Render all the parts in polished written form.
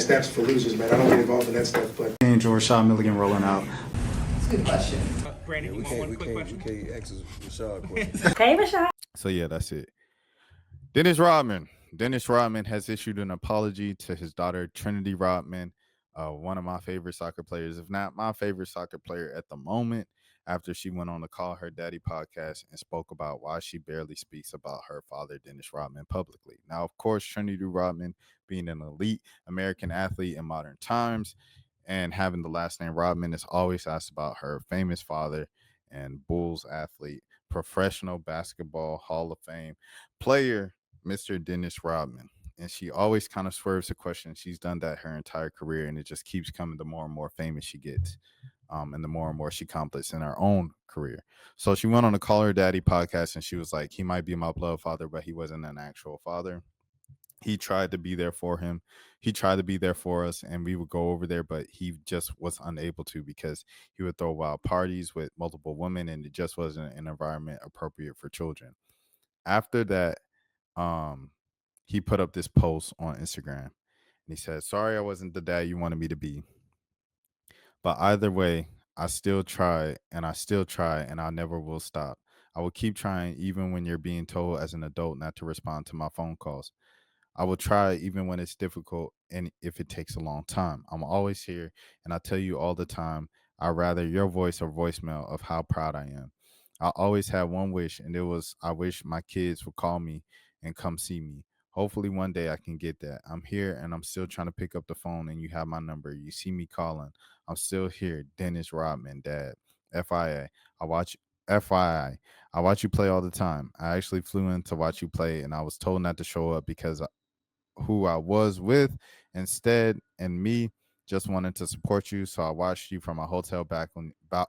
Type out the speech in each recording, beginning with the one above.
steps for losers, man. I don't get involved in that stuff, but. And Rashad Milligan rolling out. That's a good question. Brandon, we can't ask Rashad questions. Hey, Rashad. So yeah, that's it. Dennis Rodman. Dennis Rodman has issued an apology to his daughter, Trinity Rodman, one of my favorite soccer players, if not my favorite soccer player at the moment, after she went on the Call Her Daddy podcast and spoke about why she barely speaks about her father, Dennis Rodman, publicly. Now, of course, Trinity Rodman, being an elite American athlete in modern times and having the last name Rodman, is always asked about her famous father and Bulls athlete, professional basketball Hall of Fame player, Mr. Dennis Rodman. And she always kind of swerves the question. She's done that her entire career, and it just keeps coming the more and more famous she gets, and the more and more she accomplishes in her own career. So she went on the Call Her Daddy podcast, and she was like, he might be my blood father, but he wasn't an actual father. He tried to be there for him. He tried to be there for us, and we would go over there, but he just was unable to because he would throw wild parties with multiple women, and it just wasn't an environment appropriate for children. After that, he put up this post on Instagram, and he said, "Sorry, I wasn't the dad you wanted me to be, but either way, I still try, and I still try, and I never will stop. I will keep trying even when you're being told as an adult not to respond to my phone calls. I will try even when it's difficult and if it takes a long time. I'm always here, and I tell you all the time, I rather your voice or voicemail of how proud I am. I always had one wish, and it was I wish my kids would call me and come see me. Hopefully one day I can get that. I'm here and I'm still trying to pick up the phone, and you have my number. You see me calling. I'm still here. Dennis Rodman, Dad. FIA. I watch FYI. I watch you play all the time. I actually flew in to watch you play, and I was told not to show up because who I was with instead, and me just wanted to support you. So I watched you from a hotel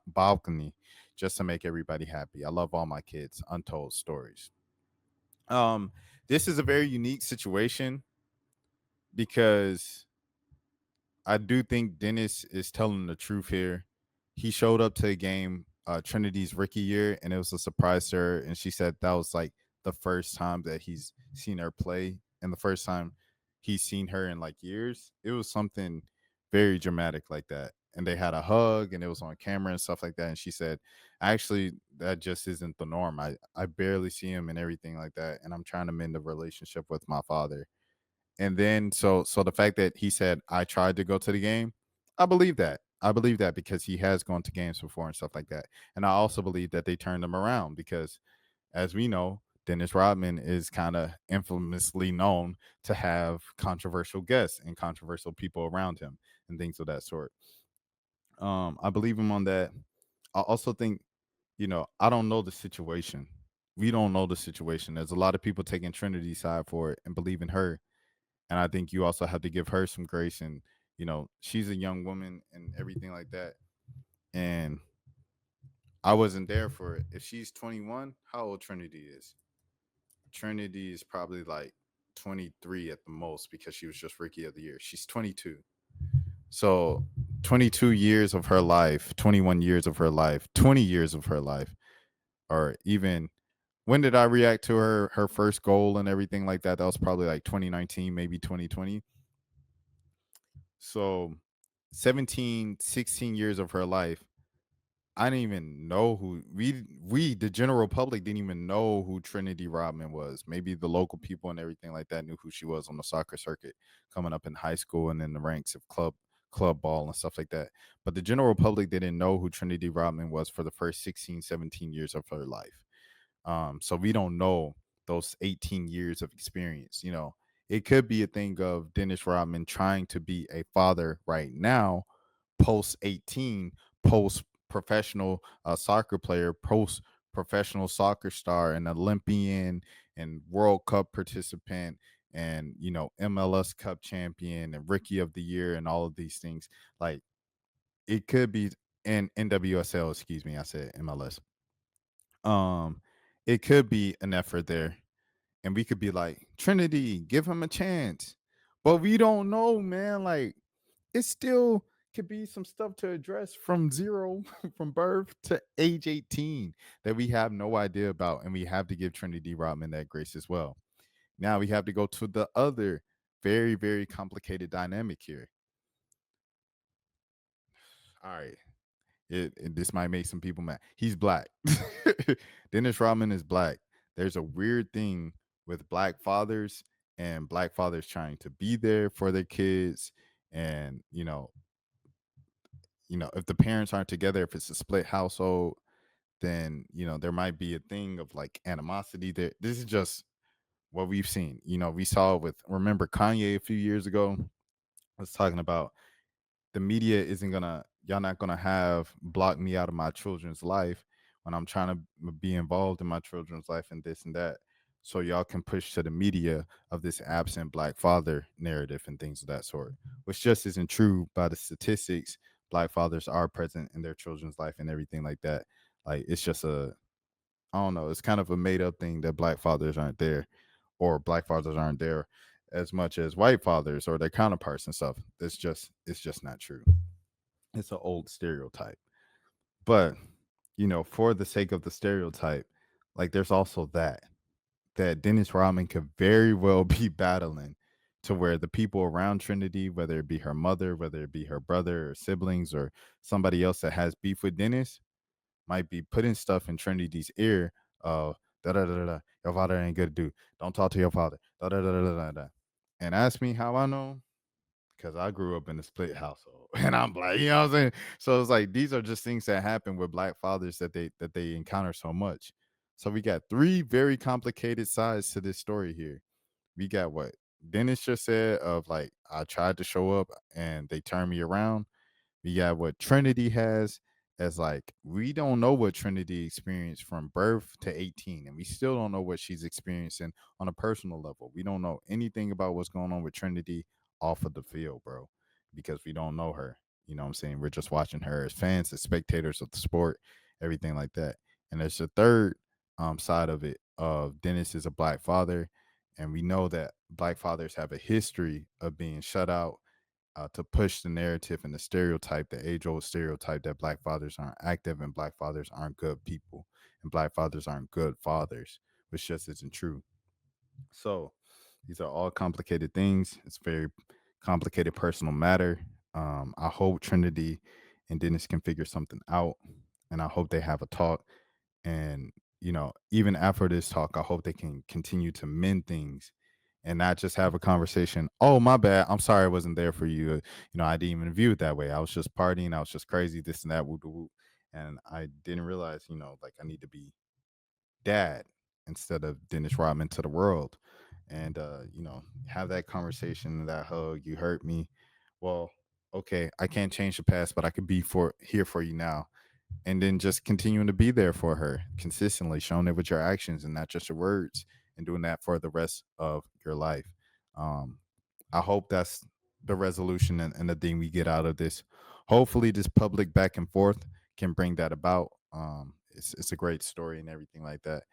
balcony just to make everybody happy. I love all my kids. Untold stories. This is a very unique situation because I do think Dennis is telling the truth here. He showed up to a game, Trinity's rookie year, and it was a surprise to her. And she said that was like the first time that he's seen her play, and the first time he's seen her in like years. It was something very dramatic like that. And they had a hug, and it was on camera and stuff like that. And she said, actually, that just isn't the norm. I barely see him and everything like that. And I'm trying to mend the relationship with my father. And then so the fact that he said I tried to go to the game, I believe that. I believe that because he has gone to games before and stuff like that. And I also believe that they turned him around because, as we know, Dennis Rodman is kind of infamously known to have controversial guests and controversial people around him and things of that sort. I believe him on that. I also think, I don't know the situation. We don't know the situation. There's a lot of people taking Trinity's side for it and believe in her. And I think you also have to give her some grace. And, she's a young woman and everything like that. And I wasn't there for it. If she's 21, how old Trinity is? Trinity is probably like 23 at the most because she was just rookie of the year. She's 22. So 22 years of her life, 21 years of her life, 20 years of her life, or even when did I react to her first goal and everything like that? That was probably like 2019, maybe 2020. So 17, 16 years of her life. I didn't even know who we the general public didn't even know who Trinity Rodman was. Maybe the local people and everything like that knew who she was on the soccer circuit coming up in high school and in the ranks of club ball and stuff like that. But the general public didn't know who Trinity Rodman was for the first 16, 17 years of her life. So we don't know those 18 years of experience. It could be a thing of Dennis Rodman trying to be a father right now, post 18, post professional soccer player, post professional soccer star, and Olympian and World Cup participant, and MLS Cup champion and Rookie of the Year, and all of these things. Like it could be in NWSL. Excuse me, I said MLS. It could be an effort there, and we could be like, Trinity, give him a chance. But we don't know, man. Like, it still could be some stuff to address from zero, from birth to age 18 that we have no idea about. And we have to give Trinity Rodman that grace as well. Now we have to go to the other very, very complicated dynamic here. All right. This might make some people mad. He's black. Dennis Rodman is black. There's a weird thing with black fathers and black fathers trying to be there for their kids. And, if the parents aren't together, if it's a split household, then, there might be a thing of like animosity there. This is just what we've seen. We saw remember Kanye a few years ago was talking about the media isn't gonna y'all not gonna have block me out of my children's life when I'm trying to be involved in my children's life and this and that, so y'all can push to the media of this absent black father narrative and things of that sort, which just isn't true. By the statistics, black fathers are present in their children's life and everything like that. Like, it's just I don't know, it's kind of a made up thing that black fathers aren't there, or black fathers aren't there as much as white fathers or their counterparts and stuff. It's just not true. It's an old stereotype. But, for the sake of the stereotype, like, there's also that Dennis Rodman could very well be battling to where the people around Trinity, whether it be her mother, whether it be her brother or siblings or somebody else that has beef with Dennis, might be putting stuff in Trinity's ear of da da da da da. Your father ain't good to do. Don't talk to your father. Da da da da da da. And ask me how I know, because I grew up in a split household, and I'm black. You know what I'm saying? So it's like these are just things that happen with black fathers that they encounter so much. So we got three very complicated sides to this story here. We got what Dennis just said of like, I tried to show up and they turned me around. We got what Trinity has as like, we don't know what Trinity experienced from birth to 18, and we still don't know what she's experiencing on a personal level. We don't know anything about what's going on with Trinity off of the field, bro, because we don't know her. You know what I'm saying? We're just watching her as fans, as spectators of the sport, everything like that. And there's the third side of it of Dennis is a black father, and we know that black fathers have a history of being shut out to push the narrative and the stereotype, the age-old stereotype that black fathers aren't active and black fathers aren't good people and black fathers aren't good fathers, which just isn't true. So these are all complicated things. It's very complicated personal matter. I hope Trinity and Dennis can figure something out, and I hope they have a talk. And even after this talk, I hope they can continue to mend things and not just have a conversation. Oh, my bad. I'm sorry I wasn't there for you. I didn't even view it that way. I was just partying. I was just crazy, this and that, woo woo. And I didn't realize, like, I need to be dad instead of Dennis Rodman to the world. And have that conversation, that hug. You hurt me. Well, okay, I can't change the past, but I could be here for you now. And then just continuing to be there for her consistently, showing it with your actions and not just your words, and doing that for the rest of your life. Um, I hope that's the resolution and the thing we get out of this. Hopefully, this public back and forth can bring that about. It's a great story and everything like that.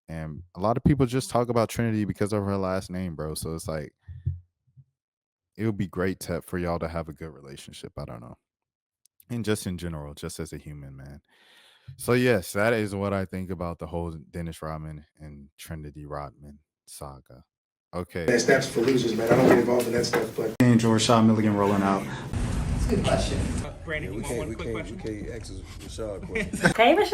And a lot of people just talk about Trinity because of her last name, bro. So it's like, it would be great for y'all to have a good relationship. I don't know. And just in general, just as a human, man. So yes, that is what I think about the whole Dennis Rodman and Trinity Rodman saga. Okay. That's for losers, man. I don't get involved in that stuff, but. And Rashad Milligan rolling out. That's a good question. Yeah, Brandon, we you want one quick can't question? ask Rashad a question. Hey, Rashad.